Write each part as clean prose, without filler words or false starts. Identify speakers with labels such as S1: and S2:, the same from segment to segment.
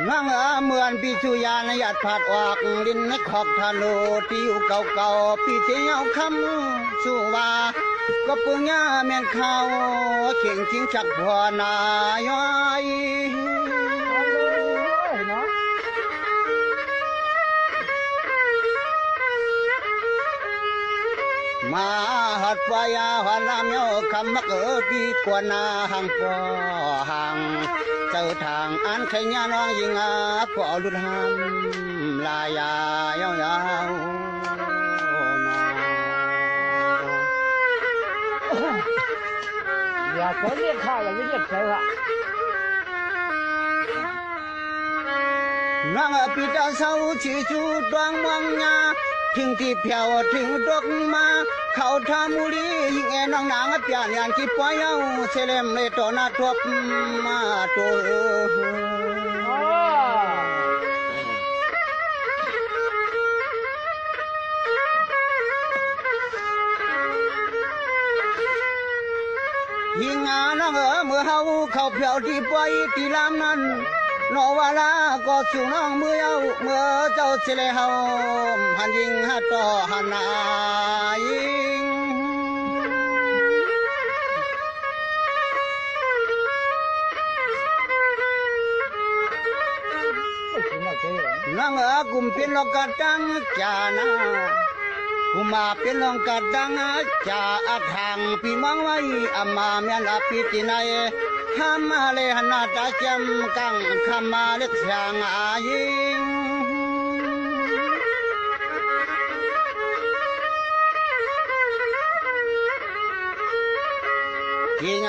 S1: นั่งเหมือนปีชุยานหยัดผัดออกดินในขอบทะโนที่อยู่เก่าๆปีเที่ยวคำชูว่าก็ปุญญาแม่นเขาเข่งทิ้งจักหัวนายย้อยมาหัดวายาหันลามโยคำมักปีกว่านาหังปอหังเจ้าทางอันขยาน้องยิงก็ลุดหำลายายาว
S2: อย่าขอเรียกข้าอย่าเรียกใครวะ
S1: นั่งปีตาเศร้าชีจูดวงมองยาถึงที่เพียวถึงดอกมาเขาทำมุลียิงเอน้องนางเปียนยันที่ปอยเอาเสลมเลยต่อหน้าทบมาตัวยิงน้องเมื่อเขาเพียวที่ปอยที่ลำนั้นนอวาลาก็สู่น้องเมื่อเจ้าเสลเฮาหันยิงหัดต่อหันนายิงนั่งกุมเป็นลอกกระดังจานากุมาเป็นลองกระดังจาอัดหังปีมังไว้อามาเมียนอภิตินัยทำมาเลยหน้าตาจำกังคำมาเล็กสางอายิงยิง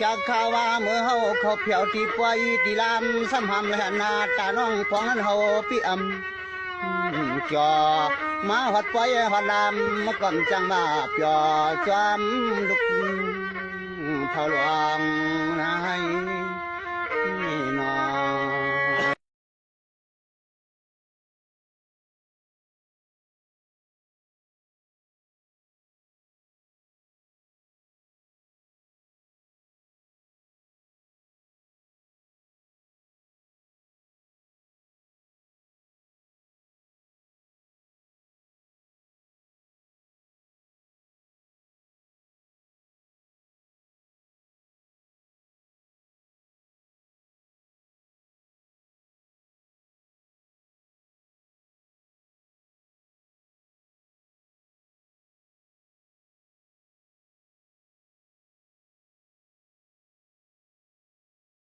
S1: จากข่าวว่าเมื่อเขาเพียวที่ปอยที่ลำซ้ำหำเลยหน้าตาน้องฟองนั้นเขาปีอำจอมาหัดปอยหัดลำมาก่อนจังมาเปียจอมลุกเผาหลวง